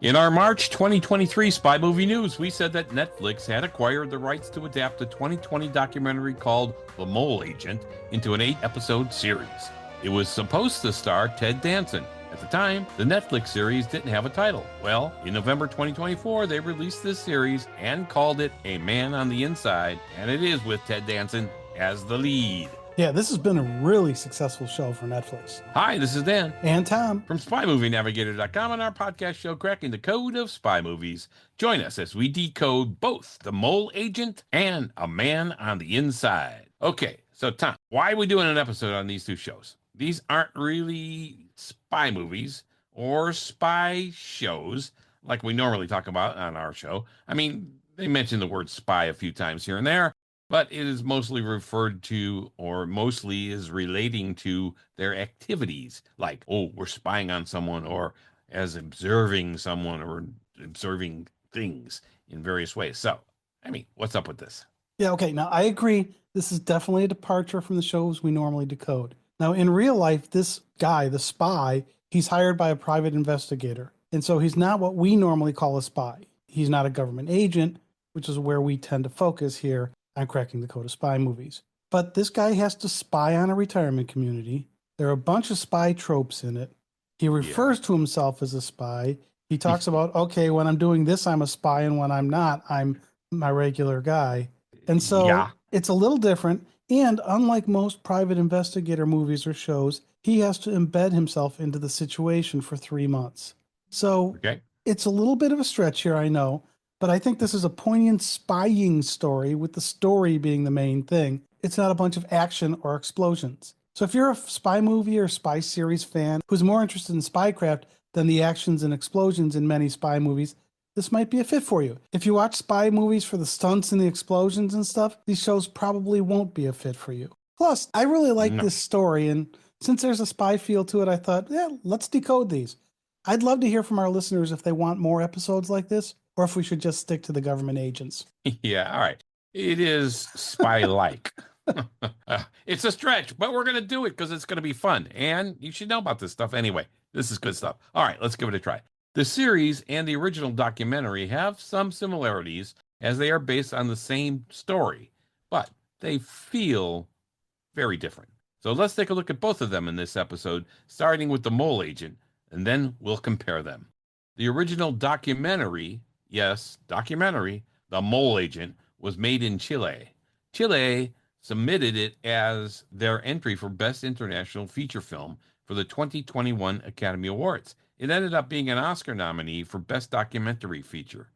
In our March 2023 Spy Movie News, we said that Netflix had acquired the rights to adapt the 2020 documentary called The Mole Agent into an 8-episode series. It was supposed to star Ted Danson. At the time, the Netflix series didn't have a title. Well, in November 2024, they released this series and called it A Man on the Inside, and it is with Ted Danson as the lead. Yeah, this has been a really successful show for Netflix. Hi, this is Dan. And Tom. From SpyMovieNavigator.com and our podcast show, Cracking the Code of Spy Movies. Join us as we decode both The Mole Agent and A Man on the Inside. Okay, so Tom, why are we doing an episode on these two shows? These aren't really spy movies or spy shows like we normally talk about on our show. I mean, they mention the word spy a few times here and there, but it is mostly referred to, or mostly is relating to their activities, like, oh, we're spying on someone, or as observing someone, or observing things in various ways. So, I mean, what's up with this? Yeah, okay. Now, I agree. This is definitely a departure from the shows we normally decode. Now, in real life, this guy, the spy, he's hired by a private investigator. And so he's not what we normally call a spy. He's not a government agent, which is where we tend to focus here on Cracking the Code of Spy Movies. But this guy has to spy on a retirement community. There are a bunch of spy tropes in it. He refers to himself as a spy. He talks about, okay, when I'm doing this, I'm a spy, and when I'm not, I'm my regular guy. And so it's a little different. And unlike most private investigator movies or shows, he has to embed himself into the situation for 3 months. So it's a little bit of a stretch here, I know, but I think this is a poignant spying story with the story being the main thing. It's not a bunch of action or explosions. So if you're a spy movie or spy series fan who's more interested in spycraft than the actions and explosions in many spy movies, this might be a fit for you. If you watch spy movies for the stunts and the explosions and stuff, these shows probably won't be a fit for you. Plus, I really like this story, and since there's a spy feel to it, I thought, yeah, let's decode these. I'd love to hear from our listeners if they want more episodes like this, or if we should just stick to the government agents. Yeah, all right. It is spy-like. It's a stretch, but we're going to do it because it's going to be fun. And you should know about this stuff anyway. This is good stuff. All right, let's give it a try. The series and the original documentary have some similarities as they are based on the same story, but they feel very different. So let's take a look at both of them in this episode, starting with The Mole Agent, and then we'll compare them. The original documentary, yes, documentary, The Mole Agent, was made in Chile. Chile submitted it as their entry for Best International Feature Film for the 2021 Academy Awards. It ended up being an Oscar nominee for Best Documentary Feature.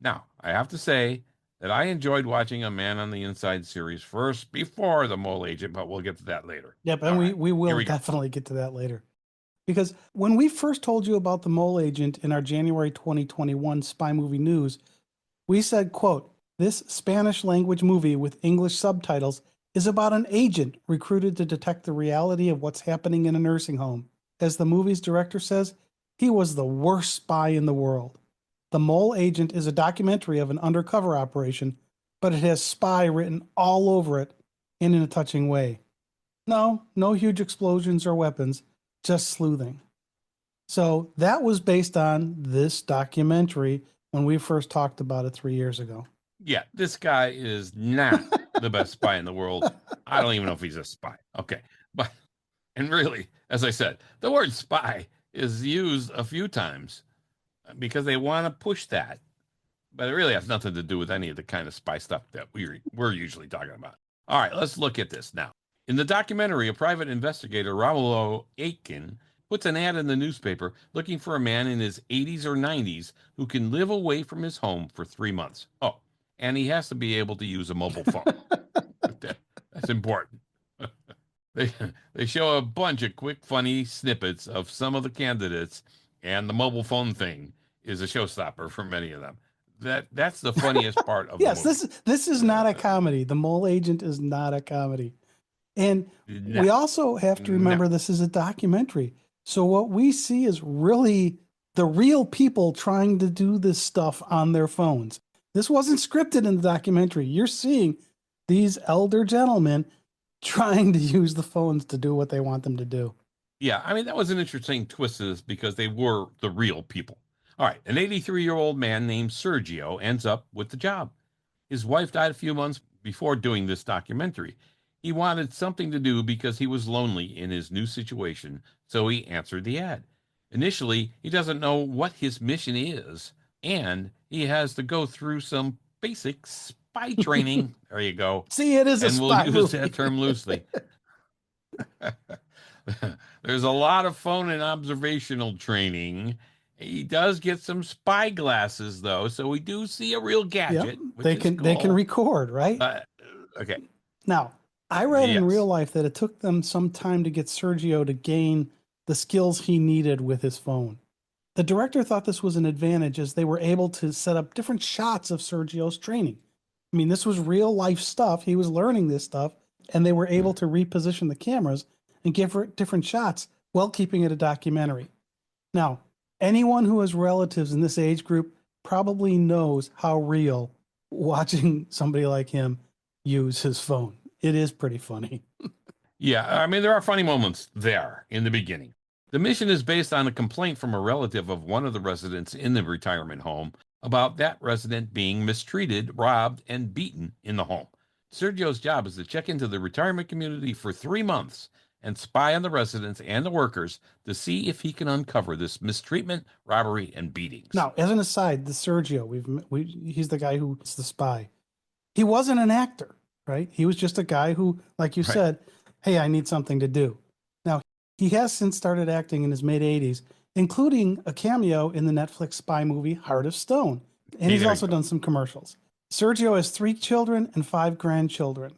Now, I have to say that I enjoyed watching A Man on the Inside series first before The Mole Agent, but we'll get to that later. Yep, and we will definitely get to that later. Because when we first told you about The Mole Agent in our January 2021 Spy Movie News, we said, quote, this Spanish language movie with English subtitles is about an agent recruited to detect the reality of what's happening in a nursing home. As the movie's director says, he was the worst spy in the world. The Mole Agent is a documentary of an undercover operation, but it has spy written all over it and in a touching way. No huge explosions or weapons, just sleuthing. So that was based on this documentary when we first talked about it 3 years ago. Yeah, this guy is not the best spy in the world. I don't even know if he's a spy. Okay. And really, as I said, the word spy is used a few times because they want to push that. But it really has nothing to do with any of the kind of spy stuff that we're usually talking about. All right, let's look at this now. In the documentary, a private investigator, Ramulo Aitken, puts an ad in the newspaper looking for a man in his 80s or 90s who can live away from his home for 3 months. Oh, and he has to be able to use a mobile phone. That's important. They show a bunch of quick, funny snippets of some of the candidates, and the mobile phone thing is a showstopper for many of them. That's the funniest part of the movie. This is not a comedy. The Mole Agent is not a comedy. And we also have to remember this is a documentary. So what we see is really the real people trying to do this stuff on their phones. This wasn't scripted in the documentary. You're seeing these elder gentlemen trying to use the phones to do what they want them to do. Yeah, I mean, that was an interesting twist to this because they were the real people. All right. An 83-year-old man named Sergio ends up with the job. His wife died a few months before doing this documentary. He wanted something to do because he was lonely in his new situation, so he answered the ad. Initially, he doesn't know what his mission is, and he has to go through some basic spy training. There you go. See, it is a And we'll spy use that movie. term loosely. There's a lot of phone and observational training. He does get some spy glasses, though, so we do see a real Yep, gadget, which they is can cool. record, right? But okay, Now, I read in real yes, life that it took them some time to get Sergio to gain the skills he needed with his phone. The director thought this was an advantage as they were able to set up different shots of Sergio's training. I mean, this was real life stuff. He was learning this stuff, and they were able to reposition the cameras and give it different shots while keeping it a documentary. Now, anyone who has relatives in this age group probably knows how real watching somebody like him use his phone. It is pretty funny. yeah. I mean, there are funny moments there in the beginning. The mission is based on a complaint from a relative of one of the residents in the retirement home about that resident being mistreated, robbed, and beaten in the home. Sergio's job is to check into the retirement community for 3 months and spy on the residents and the workers to see if he can uncover this mistreatment, robbery, and beatings. Now, as an aside, the Sergio, he's the guy who's the spy. He wasn't an actor, right? He was just a guy who, like you Right. said, hey, I need something to do. Now, he has since started acting in his mid 80s, including a cameo in the Netflix spy movie Heart of Stone. And Hey, he's there you also go. done some commercials. Sergio has 3 children and 5 grandchildren.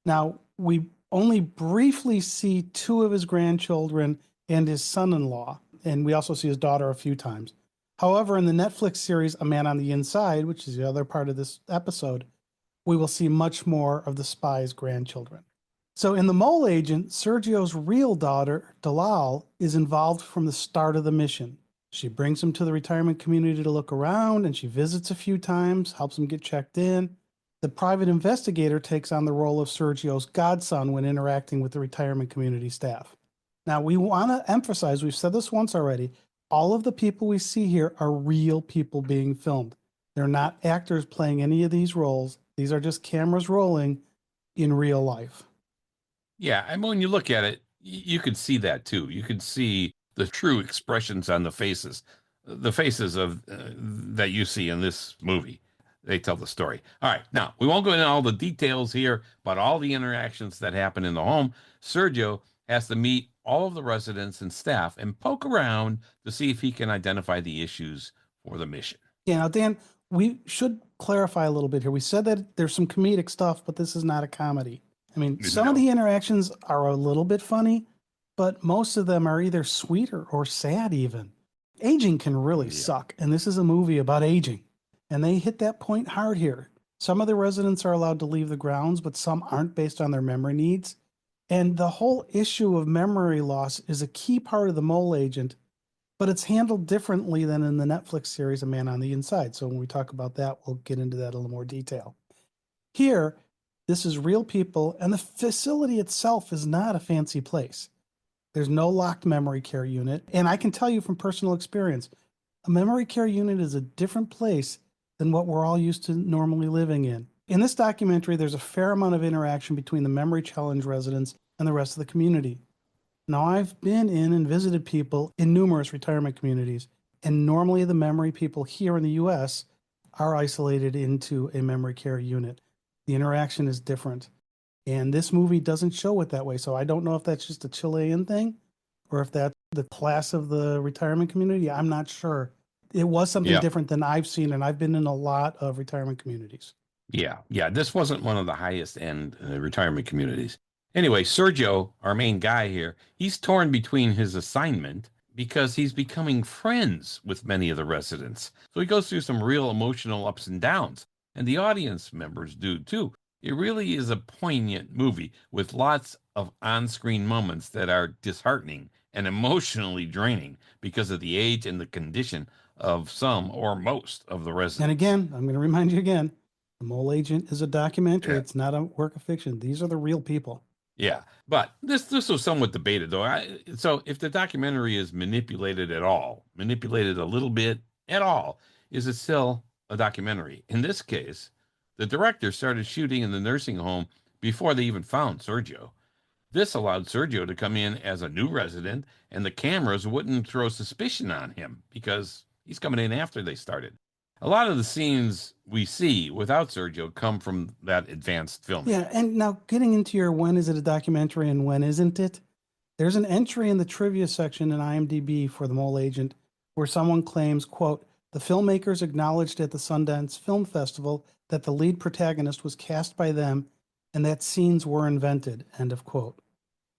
Now, we only briefly see 2 of his grandchildren and his son in law, and we also see his daughter a few times. However, in the Netflix series A Man on the Inside, which is the other part of this episode, we will see much more of the spy's grandchildren. So, in The Mole Agent, Sergio's real daughter, Dalal, is involved from the start of the mission. She brings him to the retirement community to look around, and she visits a few times, helps him get checked in. The private investigator takes on the role of Sergio's godson when interacting with the retirement community staff. Now, we want to emphasize, we've said this once already, all of the people we see here are real people being filmed. They're not actors playing any of these roles. These are just cameras rolling in real life. Yeah, I mean, when you look at it, you could see that too. You could see the true expressions on the faces of that you see in this movie. They tell the story. All right, now we won't go into all the details here, but all the interactions that happen in the home, Sergio has to meet all of the residents and staff and poke around to see if he can identify the issues for the mission. Yeah, now, Dan, we should clarify a little bit here. We said that there's some comedic stuff, but this is not a comedy. I mean, some of No, the interactions are a little bit funny, but most of them are either sweet or sad, even. Aging can really yeah, suck, and this is a movie about aging. And they hit that point hard here. Some of the residents are allowed to leave the grounds, but some aren't based on their memory needs. And the whole issue of memory loss is a key part of the mole agent, but it's handled differently than in the Netflix series A Man on the Inside. So when we talk about that, we'll get into that in a little more detail. Here, this is real people, and the facility itself is not a fancy place. There's no locked memory care unit. And I can tell you from personal experience, a memory care unit is a different place than what we're all used to normally living in. In this documentary, there's a fair amount of interaction between the memory challenge residents and the rest of the community. Now, I've been in and visited people in numerous retirement communities, and normally the memory people here in the US are isolated into a memory care unit. The interaction is different. And this movie doesn't show it that way. So I don't know if that's just a Chilean thing or if that's the class of the retirement community. I'm not sure. It was something yeah. different than I've seen, and I've been in a lot of retirement communities. Yeah, yeah. This wasn't one of the highest end retirement communities. Anyway, Sergio, our main guy here, he's torn between his assignment because he's becoming friends with many of the residents. So he goes through some real emotional ups and downs, and the audience members do too. It really is a poignant movie with lots of on screen moments that are disheartening and emotionally draining because of the age and the condition of some or most of the And residents. again, I'm going to remind you again, The Mole Agent is a documentary. Yeah. It's not a work of fiction. These are the real people. Yeah, but this was somewhat debated though. So if the documentary is manipulated at all, manipulated a little bit, at all, is it still a documentary? In this case, the director started shooting in the nursing home before they even found Sergio. This allowed Sergio to come in as a new resident, and the cameras wouldn't throw suspicion on him because he's coming in after they started. A lot of the scenes we see without Sergio come from that advanced filming. Yeah, and now getting into your when is it a documentary and when isn't it? There's an entry in the trivia section in IMDb for The Mole Agent where someone claims, quote, the filmmakers acknowledged at the Sundance Film Festival that the lead protagonist was cast by them and that scenes were invented, end of quote.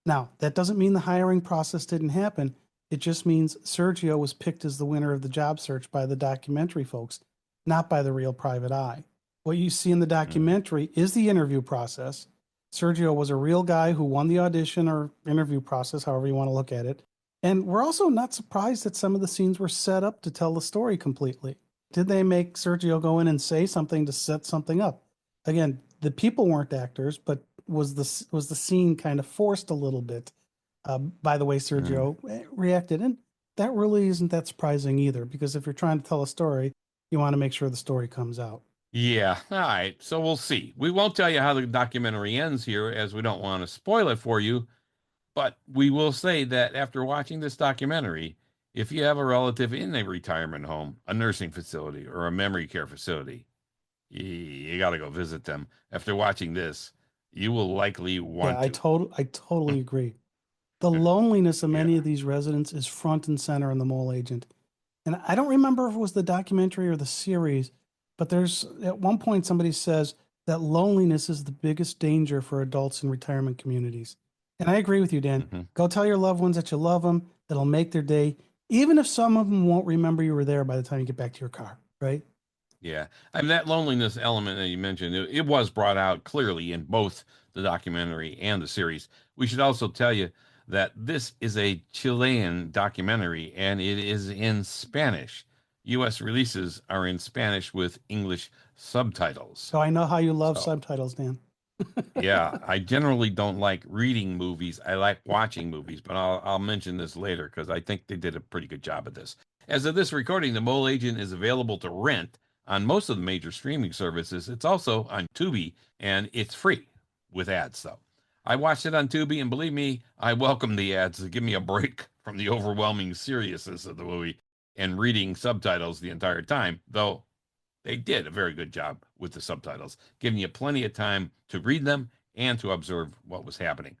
Now, that doesn't mean the hiring process didn't happen. It just means Sergio was picked as the winner of the job search by the documentary folks, not by the real private eye. What you see in the Mm. documentary is the interview process. Sergio was a real guy who won the audition or interview process, however you want to look at it. And we're also not surprised that some of the scenes were set up to tell the story completely. Did they make Sergio go in and say something to set something up? Again, the people weren't actors, but was the scene kind of forced a little bit by the way Mm. Sergio reacted? And that really isn't that surprising either, because if you're trying to tell a story, you want to make sure the story comes out. Yeah, all right. So we'll see. We won't tell you how the documentary ends here, as we don't want to spoil it for you. But we will say that after watching this documentary, if you have a relative in a retirement home, a nursing facility, or a memory care facility, you got to go visit them. After watching this, you will likely Yeah, want I to. total I totally agree. The loneliness of many Yeah. of these residents is front and center in The Mole Agent. And I don't remember if it was the documentary or the series, but there's at one point somebody says that loneliness is the biggest danger for adults in retirement communities. And I agree with you, Dan. Hmm. Go tell your loved ones that you love them. It'll make their day, even if some of them won't remember you were there by the time you get back to your car, right? Yeah. I mean, that loneliness element that you mentioned, it was brought out clearly in both the documentary and the series. We should also tell you that this is a Chilean documentary and it is in Spanish. U.S. releases are in Spanish with English subtitles. So I know how you love So, subtitles, Dan. yeah, I generally don't like reading movies. I like watching movies, but I'll mention this later because I think they did a pretty good job of this. As of this recording, The Mole Agent is available to rent on most of the major streaming services. It's also on Tubi and it's free with ads, though. I watched it on Tubi, and believe me, I welcome the ads to give me a break from the overwhelming seriousness of the movie and reading subtitles the entire time, though they did a very good job with the subtitles, giving you plenty of time to read them and to observe what was happening.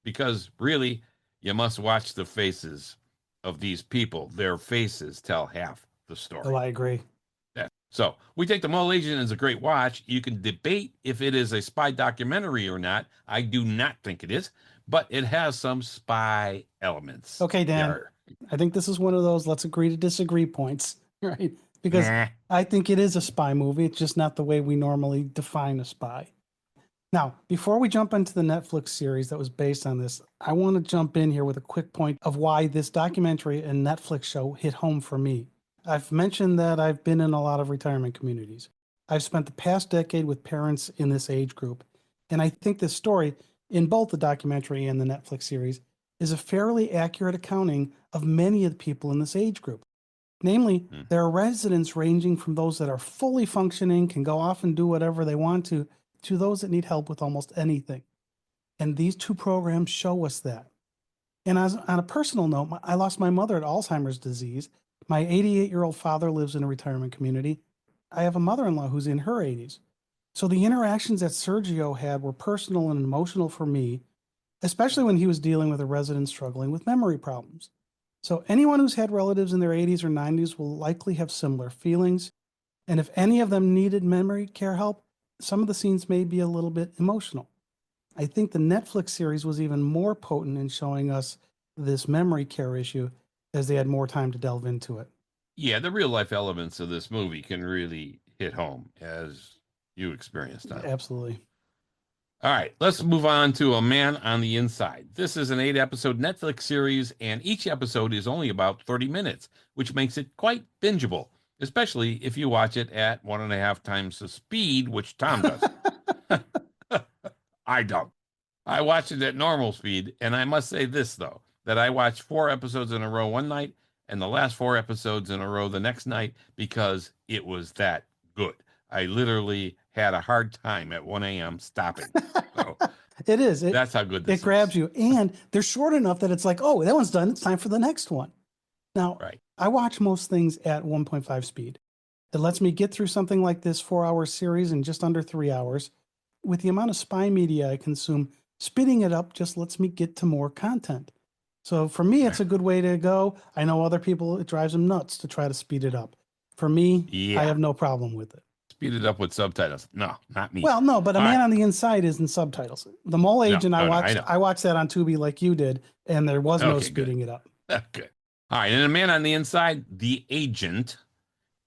Because really, you must watch the faces of these people. Their faces tell half the Oh, story. I agree. Yeah. So we take The Mole Agent as a great watch. You can debate if it is a spy documentary or not. I do not think it is, but it has some spy elements. Okay, Dan. Yar. I think this is one of those let's agree to disagree points, right? Because Nah. I think it is a spy movie. It's just not the way we normally define a spy. Now, before we jump into the Netflix series that was based on this, I want to jump in here with a quick point of why this documentary and Netflix show hit home for me. I've mentioned that I've been in a lot of retirement communities. I've spent the past decade with parents in this age group. And I think this story, in both the documentary and the Netflix series, is a fairly accurate accounting of many of the people in this age group. Namely, Hmm. there are residents ranging from those that are fully functioning, can go off and do whatever they want to those that need help with almost anything. And these two programs show us that. And as on a personal note, I lost my mother to Alzheimer's disease. My 88-year-old father lives in a retirement community. I have a mother-in-law who's in her 80s. So the interactions that Sergio had were personal and emotional for me, especially when he was dealing with a resident struggling with memory problems. So anyone who's had relatives in their 80s or 90s will likely have similar feelings. And if any of them needed memory care help, some of the scenes may be a little bit emotional. I think the Netflix series was even more potent in showing us this memory care issue as they had more time to delve into it. Yeah, the real life elements of this movie can really hit home as you experienced them. Absolutely. All right, let's move on to A Man on the Inside. This is an 8 episode Netflix series, and each episode is only about 30 minutes, which makes it quite bingeable, especially if you watch it at 1.5 times the speed, which Tom does. I don't. I watch it at normal speed, and I must say this, though, that I watched 4 episodes in a row one night, and the last 4 episodes in a row the next night because it was that good. I literally had a hard time at 1 a.m. stopping. So It is. that's how good It this grabs is. you, and they're short enough that it's like, oh, that one's done. It's time for the next one. Now, Right. I watch most things at 1.5 speed. It lets me get through something like this 4 hour series in just under 3 hours. With the amount of spy media I consume, speeding it up just lets me get to more content. So for me, it's a good way to go. I know other people, it drives them nuts to try to speed it up. For me, I Yeah. have no problem with it. Speed it up with subtitles. No, not me. Well, no, but A All Man right. on the Inside is in subtitles. The Mole No, Agent, no, no. I know. I watched that on Tubi like you did, and there was no Okay, good. speeding it up. Good. All right. And the man on the inside, the agent,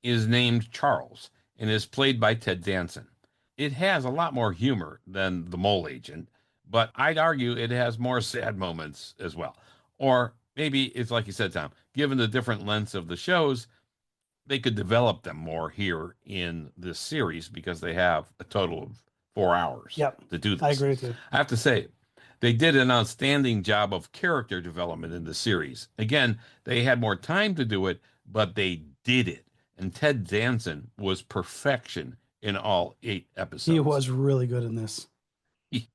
is named Charles and is played by Ted Danson. It has a lot more humor than The Mole Agent, but I'd argue it has more sad moments as well. Or maybe it's like you said, Tom, given the different lengths of the shows, they could develop them more here in this series because they have a total of 4 hours Yep, to do I this. agree with you. I have to say, they did an outstanding job of character development in the series. Again, they had more time to do it, but they did it. And Ted Danson was perfection in all 8 episodes. He was really good in this.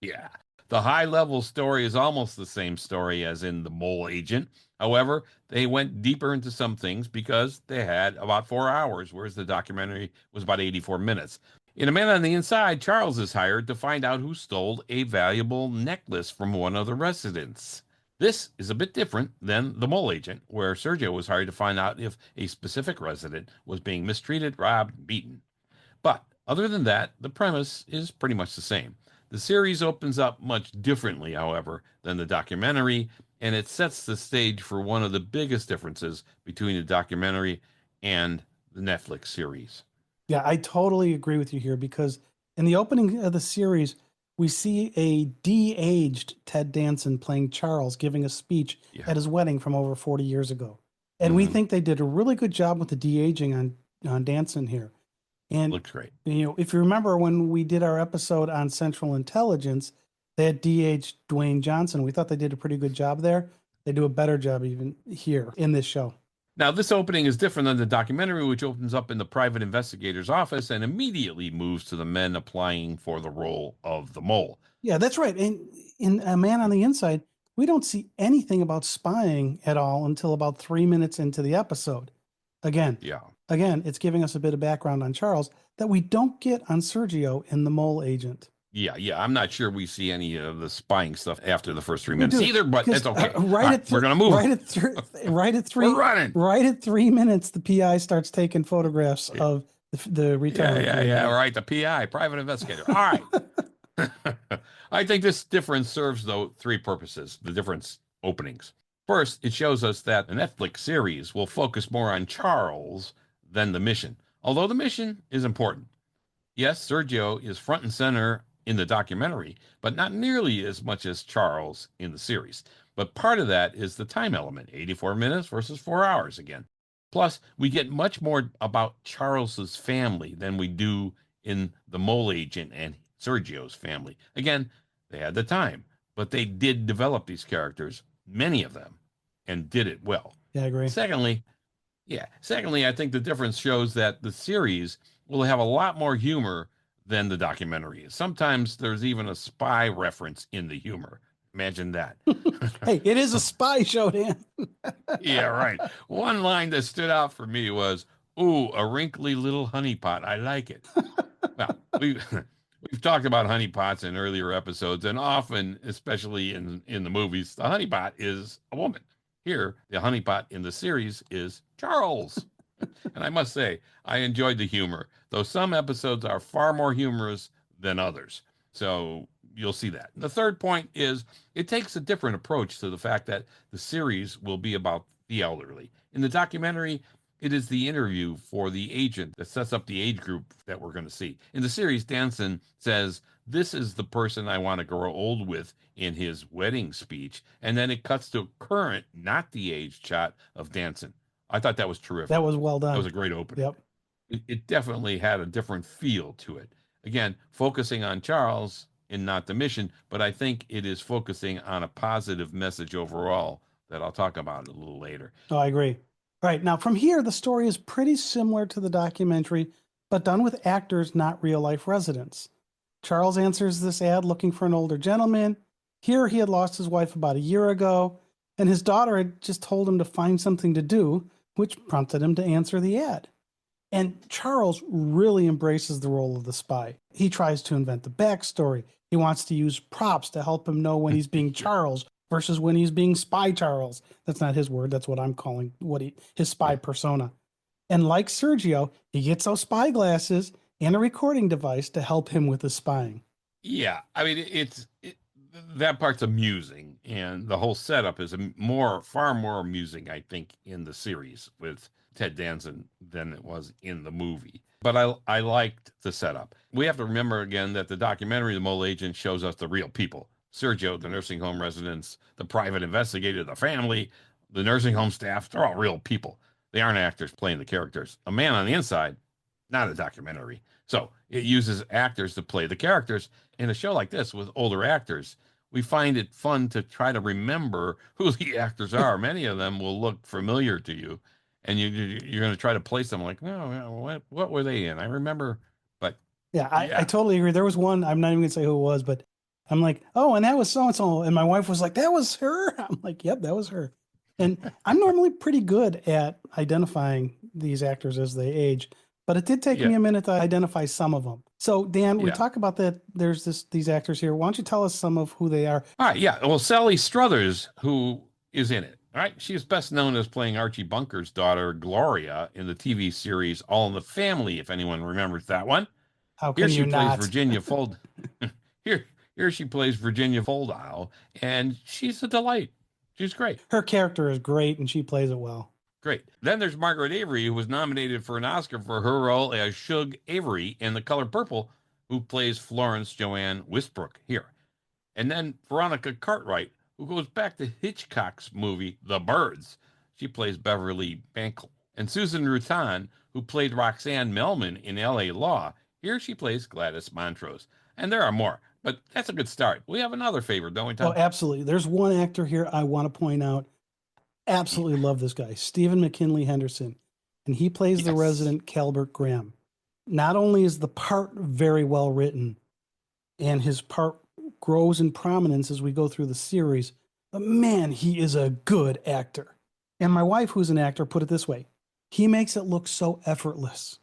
Yeah. The high level story is almost the same story as in The Mole Agent. However, they went deeper into some things because they had about 4 hours, whereas the documentary was about 84 minutes. In A Man on the Inside, Charles is hired to find out who stole a valuable necklace from one of the residents. This is a bit different than The Mole Agent, where Sergio was hired to find out if a specific resident was being mistreated, robbed, beaten. But other than that, the premise is pretty much the same. The series opens up much differently, however, than the documentary, and it sets the stage for one of the biggest differences between the documentary and the Netflix series. Yeah, I totally agree with you here because in the opening of the series, we see a de-aged Ted Danson playing Charles giving a speech Yeah. at his wedding from over 40 years ago. And we Mm-hmm. think they did a really good job with the de-aging on Danson here. And Looks great. if you remember when we did our episode on Central Intelligence, they had de-aged Dwayne Johnson. We thought they did a pretty good job there. They do a better job even here in this show. Now, this opening is different than the documentary, which opens up in the private investigator's office and immediately moves to the men applying for the role of the mole. Yeah, that's right. And in A Man on the Inside, we don't see anything about spying at all until about 3 minutes into the episode. Again, Yeah. it's giving us a bit of background on Charles that we don't get on Sergio in The Mole Agent. Yeah. I'm not sure we see any of the spying stuff after the first 3 minutes Dude, either, but because it's okay. All right, we're gonna move. right at We're running. right at 3 minutes, the PI starts taking photographs of the retirement Yeah. community. Right. The PI, private investigator. All right. I think this difference serves, though, three purposes, the difference openings. First, it shows us that the Netflix series will focus more on Charles than the mission, although the mission is important. Yes, Sergio is front and center in the documentary, but not nearly as much as Charles in the series. But part of that is the time element, 84 minutes versus 4 hours again. Plus, we get much more about Charles's family than we do in the mole agent and Sergio's family. Again, they had the time, but they did develop these characters, many of them, and did it well. Yeah, I agree. Secondly, I think the difference shows that the series will have a lot more humor than the documentary. Sometimes there's even a spy reference in the humor. Imagine that. Hey, it is a spy show, Dan. Yeah, right. One line that stood out for me was, "Ooh, a wrinkly little honeypot. I like it." Well, we've talked about honeypots in earlier episodes, and often, especially in the movies, the honeypot is a woman. Here, the honeypot in the series is Charles. And I must say, I enjoyed the humor, though some episodes are far more humorous than others. So you'll see that. The third point is it takes a different approach to the fact that the series will be about the elderly. In the documentary, it is the interview for the agent that sets up the age group that we're going to see. In the series, Danson says, "This is the person I want to grow old with," in his wedding speech. And then it cuts to current, not the aged shot of Danson. I thought that was That terrific. was well That done. was a great opening. Yep. It definitely had a different feel to it. Again, focusing on Charles and not the mission, but I think it is focusing on a positive message overall that I'll talk about a little later. Oh, I agree. Right. Now, from here, the story is pretty similar to the documentary, but done with actors, not real life residents. Charles answers this ad looking for an older gentleman. Here, he had lost his wife about a year ago, and his daughter had just told him to find something to do, which prompted him to answer the ad. And Charles really embraces the role of the spy. He tries to invent the backstory. He wants to use props to help him know when he's being Charles versus when he's being Spy Charles. That's not his word. That's what I'm calling his spy Yeah. persona. And like Sergio, he gets those spy glasses and a recording device to help him with his spying. Yeah, I mean that part's amusing, and the whole setup is far more amusing, I think, in the series with Ted Danson than it was in the movie. But I liked the setup. We have to remember again that the documentary, The Mole Agent, shows us the real people: Sergio, the nursing home residents, the private investigator, the family, the nursing home staff. They're all real people. They aren't actors playing the characters. A Man on the Inside, not a documentary. So it uses actors to play the characters. In a show like this with older actors, we find it fun to try to remember who the actors are. Many of them will look familiar to you, and you're going to try to place them like, no, what were they in? I remember, but Yeah, I yeah, totally agree. There was one, I'm not even gonna say who it was, but I'm like, oh, and that was so and so. And my wife was like, that was her. I'm like, yep, that was her. And I'm normally pretty good at identifying these actors as they age, but it did take yeah, me a minute to identify some of them. So, Dan, we yeah. talk about that. There's these actors here. Why don't you tell us some of who they are? All right, yeah. Well, Sally Struthers, who is in it, all right? She is best known as playing Archie Bunker's daughter, Gloria, in the TV series All in the Family, if anyone remembers that one. How Here can she you plays not? Virginia Fold. here, here she plays Virginia Foldile, and she's a delight. She's great. Her character is great, and she plays it well. Great. Then there's Margaret Avery, who was nominated for an Oscar for her role as Shug Avery in The Color Purple, who plays Florence Joanne Westbrook here. And then Veronica Cartwright, who goes back to Hitchcock's movie The Birds. She plays Beverly Bankel. And Susan Rutan, who played Roxanne Melman in LA Law. Here she plays Gladys Montrose. And there are more, but that's a good start. We have another favorite, don't we, Oh, Tom? absolutely. There's one actor here I want to point out. Absolutely love this guy, Stephen McKinley Henderson, and he plays the Yes. resident Calbert Graham. Not only is the part very well written, and his part grows in prominence as we go through the series, but man, he is a good actor. And my wife, who's an actor, put it this way: he makes it look so effortless.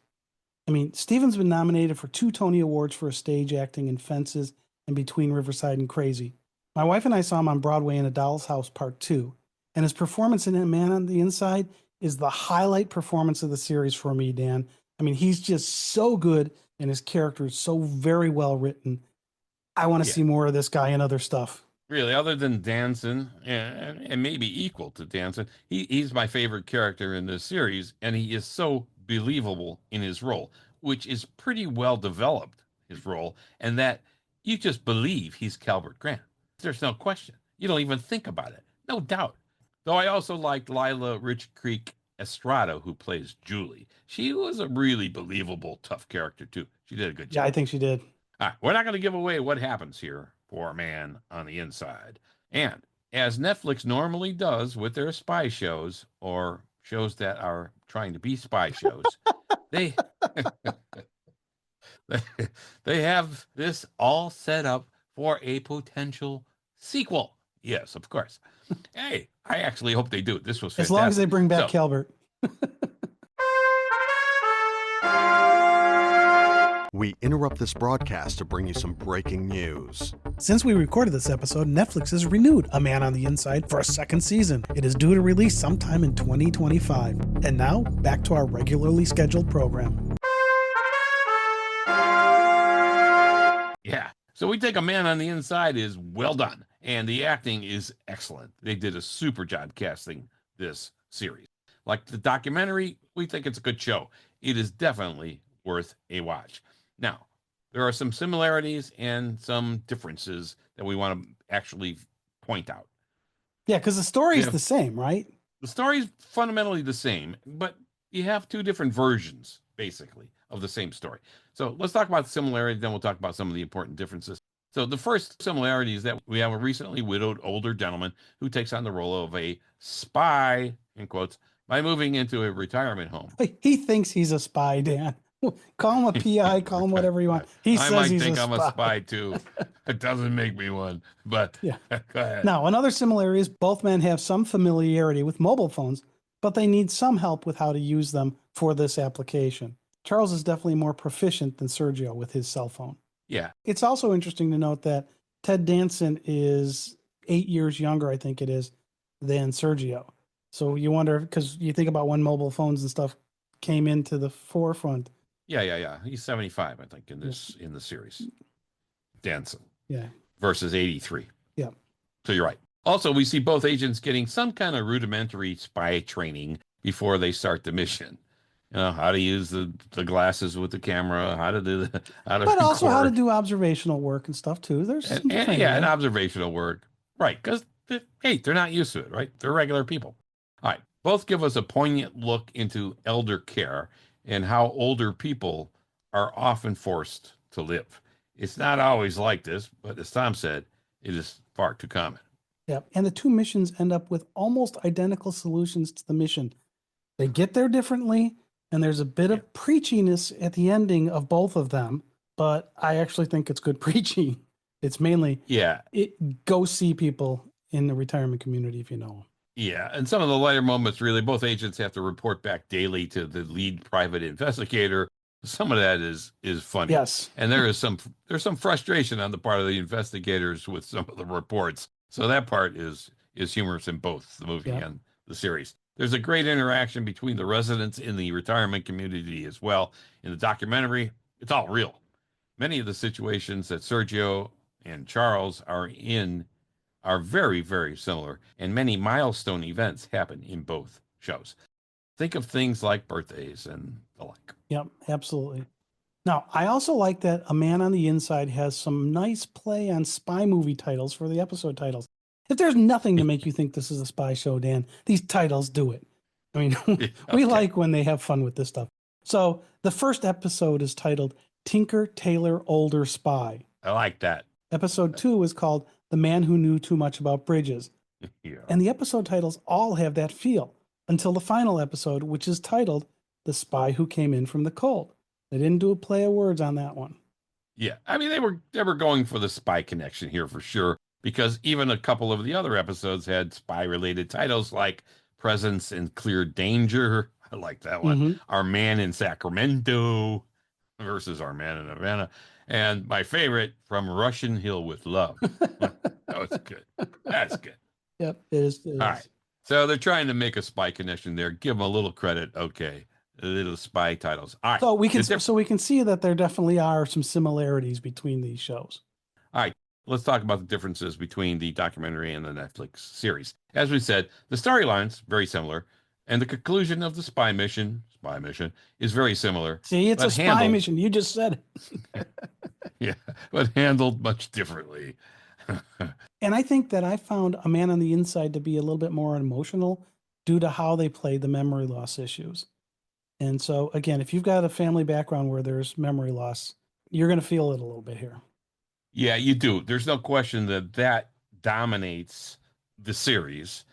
I mean, Stephen's been nominated for 2 Tony Awards for his stage acting in Fences and Between Riverside and Crazy. My wife and I saw him on Broadway in A Doll's House Part 2, and his performance in A Man on the Inside is the highlight performance of the series for me, Dan. I mean, he's just so good, and his character is so very well written. I want to Yeah. see more of this guy in other stuff. Really, other than Danson, and maybe equal to Danson, he's my favorite character in this series, and he is so believable in his role, which is pretty well developed, his role, and that you just believe he's Calvert Grant. There's no question. You don't even think about it. No doubt. Though I also liked Lila Rich Creek Estrada, who plays Julie. She was a really believable, tough character, too. She did a good Yeah, I job. think she did. All right, we're not going to give away what happens here for a Man on the Inside. And as Netflix normally does with their spy shows or shows that are trying to be spy shows, they they have this all set up for a potential sequel. Yes, of course. Hey, I actually hope they do. This was As long as they fantastic. bring back So, Calvert. We interrupt this broadcast to bring you some breaking news. Since we recorded this episode, Netflix has renewed A Man on the Inside for a second season. It is due to release sometime in 2025. And now, back to our regularly scheduled program. yeah. So we think A Man on the Inside is well done, and the acting is excellent. They did a super job casting this series. Like the documentary, we think it's a good show. It is definitely worth a watch. Now, there are some similarities and some differences that we want to actually point out. Yeah, because the story We is have the same, right? the story's fundamentally the same, but you have two different versions, basically, of the same story. So let's talk about similarities, then we'll talk about some of the important differences. So the first similarity is that we have a recently widowed older gentleman who takes on the role of a spy, in quotes, by moving into a retirement home. He thinks he's a spy, Dan. Call him a PI, call him whatever you want. He I says might he's think a I'm a spy. spy too. It doesn't make me one, but Yeah. go ahead. Now, another similarity is both men have some familiarity with mobile phones, but they need some help with how to use them for this application. Charles is definitely more proficient than Sergio with his cell phone. Yeah. It's also interesting to note that Ted Danson is 8 years younger, I think it is, than Sergio. So you wonder, because you think about when mobile phones and stuff came into the forefront. Yeah. He's 75, I think, in the series. Danson. Yeah. Versus 83. Yeah. So you're right. Also, we see both agents getting some kind of rudimentary spy training before they start the mission. You know, how to use the glasses with the camera, how to do how to But also how to record. do observational work and stuff too. There's some training Yeah, and there. observational work. Right. Because, hey, they're not used to it, right? They're regular people. All right. Both give us a poignant look into elder care and how older people are often forced to live. It's not always like this, but as Tom said, it is far too common. Yeah. And the two missions end up with almost identical solutions to the mission. They get there differently, and there's a bit of preachiness at the ending of both of them, but I actually think it's good preaching. It's mainly go see people in the retirement community if you know them. Yeah, and some of the lighter moments, really, both agents have to report back daily to the lead private investigator. Some of that is funny. Yes. And there's some frustration on the part of the investigators with some of the reports. So that part is humorous in both the movie and the series. There's a great interaction between the residents in the retirement community as well. In the documentary, it's all real. Many of the situations that Sergio and Charles are in are very, very similar, and many milestone events happen in both shows. Think of things like birthdays and the like. Yep, absolutely. Now, I also like that A Man on the Inside has some nice play on spy movie titles for the episode titles. If there's nothing to make you think this is a spy show, Dan, these titles do it. I mean, we like when they have fun with this stuff. So the first episode is titled Tinker Tailor Older Spy. I like that. Episode 2 is called The Man Who Knew Too Much About Bridges. Yeah. And the episode titles all have that feel until the final episode, which is titled The Spy Who Came In From the Cold. They didn't do a play of words on that one. Yeah. I mean, they were going for the spy connection here for sure, because even a couple of the other episodes had spy related titles like Presence in Clear Danger. I like that one. Mm-hmm. Our Man in Sacramento versus Our Man in Havana. And my favorite, From Russian Hill with Love. That was good. That's good. Yep, it is. All right. So they're trying to make a spy connection there. Give them a little credit. Okay. A little spy titles. All right. So we can see that there definitely are some similarities between these shows. All right. Let's talk about the differences between the documentary and the Netflix series. As we said, the storylines very similar, and the conclusion of the spy mission is very similar. See, it's a spy mission. You just said it. Yeah, but handled much differently. And I think that I found A Man on the Inside to be a little bit more emotional due to how they played the memory loss issues. And so, again, if you've got a family background where there's memory loss, you're going to feel it a little bit here. Yeah, you do. There's no question that dominates the series,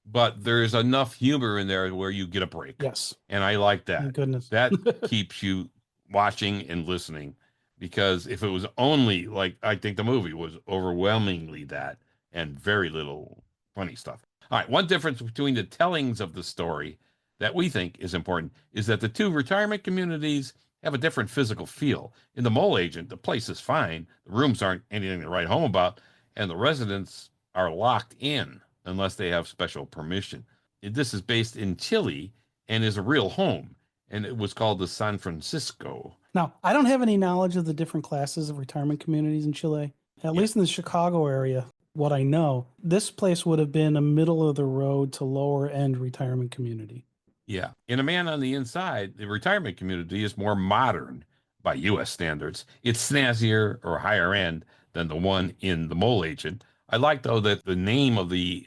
but there's enough humor in there where you get a break. Yes. And I like that. Thank goodness. That keeps you watching and listening, because if it was only like, I think the movie was overwhelmingly that and very little funny stuff. All right. One difference between the tellings of the story that we think is important is that the two retirement communities have a different physical feel. In The Mole Agent, the place is fine. The rooms aren't anything to write home about, and the residents are locked in unless they have special permission. This is based in Chile and is a real home, and it was called the San Francisco. Now, I don't have any knowledge of the different classes of retirement communities in Chile. At least in the Chicago area, what I know, this place would have been a middle of the road to lower end retirement community. Yeah. In A Man on the Inside, the retirement community is more modern by U.S. standards. It's snazzier or higher end than the one in The Mole Agent. I like, though, that the name of the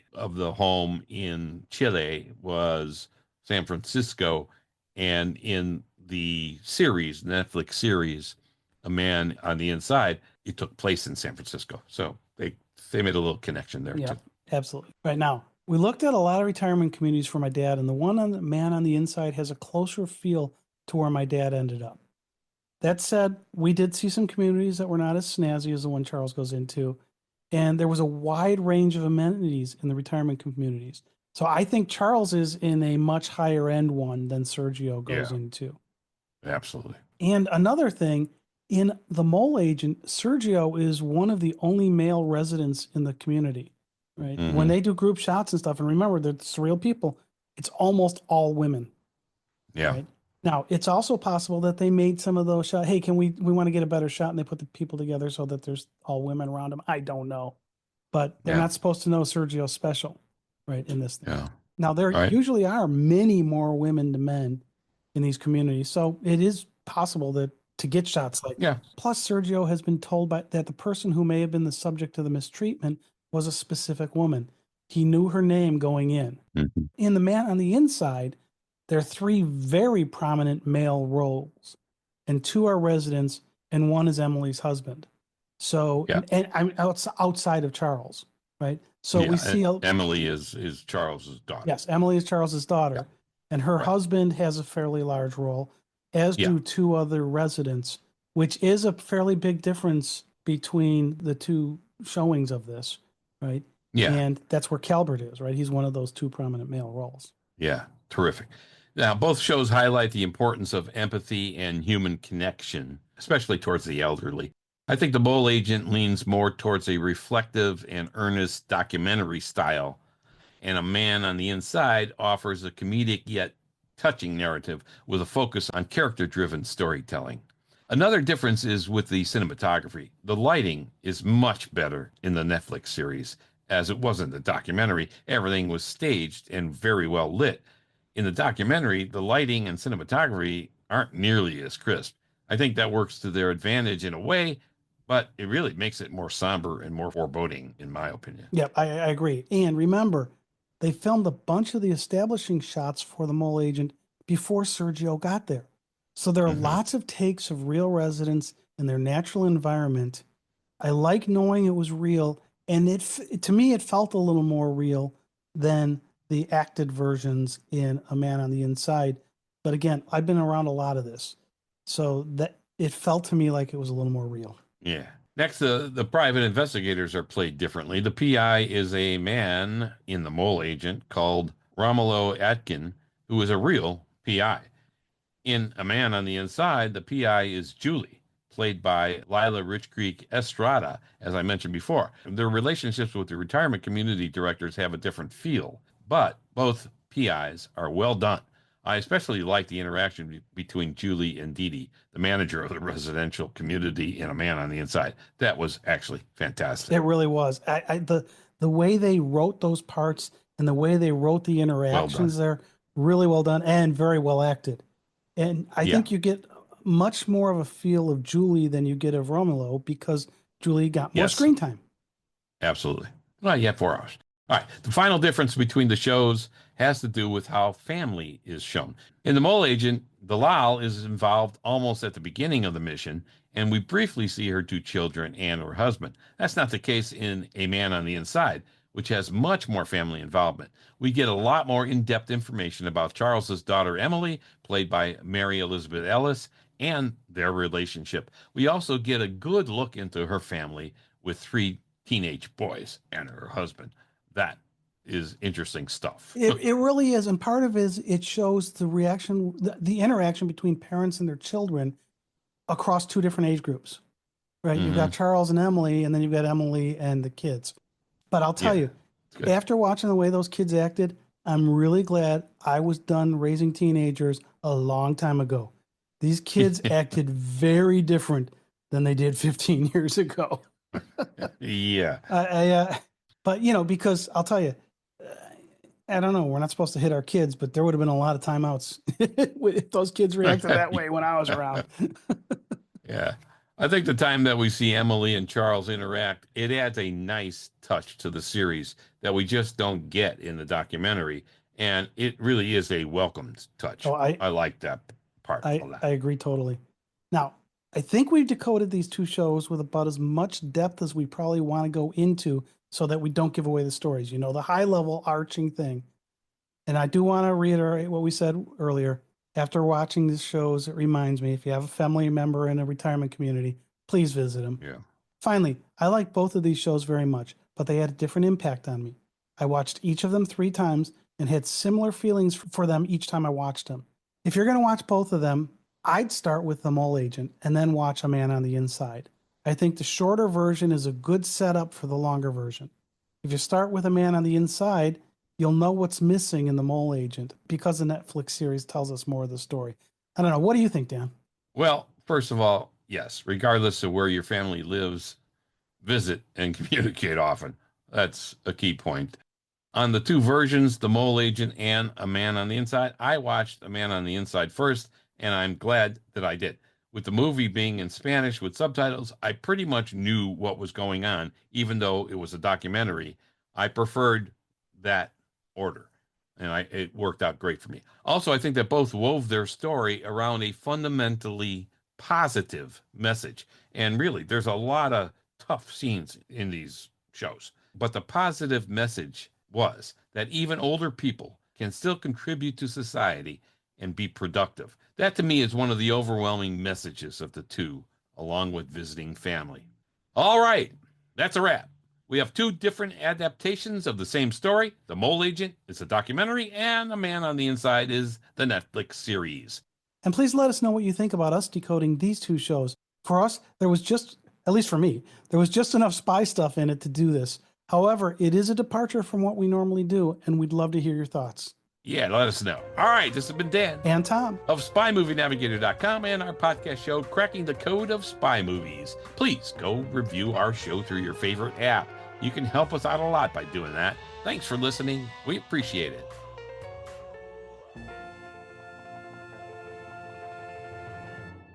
home in Chile was San Francisco, and in the series, Netflix series, A Man on the Inside, it took place in San Francisco. So they made a little connection there, too. Absolutely. Right now, We looked at a lot of retirement communities for my dad, and the one on the Man on the Inside has a closer feel to where my dad ended up. That said, we did see some communities that were not as snazzy as the one Charles goes into, and there was a wide range of amenities in the retirement communities. So I think Charles is in a much higher end one than Sergio goes Yeah, into. absolutely. And another thing, in The Mole Agent, Sergio is one of the only male residents in the community, right? When Hmm. they do group shots and stuff, and remember, they're surreal people, it's almost all women, Yeah, right? Now, it's also possible that they made some of those shots. Hey, can we want to get a better shot? And they put the people together so that there's all women around them. I don't know, but they're yeah, not supposed to know Sergio's special, right? In this thing. yeah. Now, there All right. usually are many more women than men in these communities, so it is possible that to get shots like. Yeah. Plus, Sergio has been told that the person who may have been the subject of the mistreatment was a specific woman. He knew her name going in. Mhm. In The Man on the Inside, there are three very prominent male roles, and two are residents, and one is Emily's husband. So, Yeah. and I'm outside of Charles, right? So we Yeah. see Emily is Charles's daughter. yes, Emily is Charles's Yeah. daughter, and her Right. husband has a fairly large role, as Yeah. do two other residents, which is a fairly big difference between the two showings of this, right? Yeah. And that's where Calvert is, right? He's one of those two prominent male roles. Yeah. Terrific. Now, both shows highlight the importance of empathy and human connection, especially towards the elderly. I think The Mole Agent leans more towards a reflective and earnest documentary style, and A Man on the Inside offers a comedic yet touching narrative with a focus on character-driven storytelling. Another difference is with the cinematography. The lighting is much better in the Netflix series, as it wasn't the documentary. Everything was staged and very well lit. In the documentary, the lighting and cinematography aren't nearly as crisp. I think that works to their advantage in a way, but it really makes it more somber and more foreboding, in my opinion. Yep, I agree. And remember, they filmed a bunch of the establishing shots for the Mole Agent before Sergio got there. So there are Hmm. lots of takes of real residents in their natural environment. I like knowing it was real, and to me it felt a little more real than the acted versions in A Man on the Inside. But again, I've been around a lot of this, so that it felt to me like it was a little more real. Yeah. Next, the private investigators are played differently. The PI is a man in The Mole Agent called Romulo Atkin, who is a real PI. In A Man on the Inside, the PI is Julie, played by Lila Rich Creek Estrada, as I mentioned before. Their relationships with the retirement community directors have a different feel, but both PIs are well done. I especially like the interaction between Julie and Dee Dee, the manager of the residential community in A Man on the Inside. That was actually fantastic. It really was. The way they wrote those parts and the way they wrote the Well done. interactions there, really well done and very well acted. And I Yeah. think you get much more of a feel of Julie than you get of Romulo because Julie got more Yes. screen time. Absolutely. Well, you have 4 hours. All right. The final difference between the shows has to do with how family is shown. In The Mole Agent, Dalal is involved almost at the beginning of the mission, and we briefly see her two children and her husband. That's not the case in A Man on the Inside, which has much more family involvement. We get a lot more in depth information about Charles's daughter Emily, played by Mary Elizabeth Ellis, and their relationship. We also get a good look into her family with three teenage boys and her husband. That is interesting stuff. It really is, and part of it is it shows the reaction, the interaction between parents and their children across two different age groups. Right? You've got Hmm. Charles and Emily, and then you've got Emily and the kids. But I'll tell Yeah, you, it's good. after watching the way those kids acted, I'm really glad I was done raising teenagers a long time ago. These kids acted very different than they did 15 years ago. Yeah. But because I'll tell you, uh, I don't know. We're not supposed to hit our kids, but there would have been a lot of timeouts if those kids reacted that way when I was around. Yeah. I think the time that we see Emily and Charles interact, it adds a nice touch to the series that we just don't get in the documentary. And it really is a welcomed touch. Oh, I like that part I of that. I agree totally. Now, I think we've decoded these two shows with about as much depth as we probably want to go into so that we don't give away the stories. You know, the high level arching thing. And I do want to reiterate what we said earlier. After watching these shows, it reminds me, if you have a family member in a retirement community, please visit them. Yeah. Finally, I like both of these shows very much, but they had a different impact on me. I watched each of them 3 times and had similar feelings for them each time I watched them. If you're going to watch both of them, I'd start with The Mole Agent and then watch A Man on the Inside. I think the shorter version is a good setup for the longer version. If you start with A Man on the Inside, you'll know what's missing in The Mole Agent because the Netflix series tells us more of the story. I don't know. What do you think, Dan? Well, first of all, yes, regardless of where your family lives, visit and communicate often. That's a key point. On the 2 versions, The Mole Agent and A Man on the Inside, I watched A Man on the Inside first, and I'm glad that I did. With the movie being in Spanish with subtitles, I pretty much knew what was going on, even though it was a documentary. I preferred that order, and it worked out great for me. Also, I think that both wove their story around a fundamentally positive message. And really, there's a lot of tough scenes in these shows, but the positive message was that even older people can still contribute to society and be productive. That to me is one of the overwhelming messages of the 2, along with visiting family. All right, that's a wrap. We have 2 different adaptations of the same story. The Mole Agent is a documentary, and A Man on the Inside is the Netflix series. And please let us know what you think about us decoding these 2 shows. For us, there was just, at least for me, there was just enough spy stuff in it to do this. However, it is a departure from what we normally do, and we'd love to hear your thoughts. Yeah, let us know. All right, this has been Dan And Tom of SpyMovieNavigator.com and our podcast show, Cracking the Code of Spy Movies. Please go review our show through your favorite app. You can help us out a lot by doing that. Thanks for listening. We appreciate it.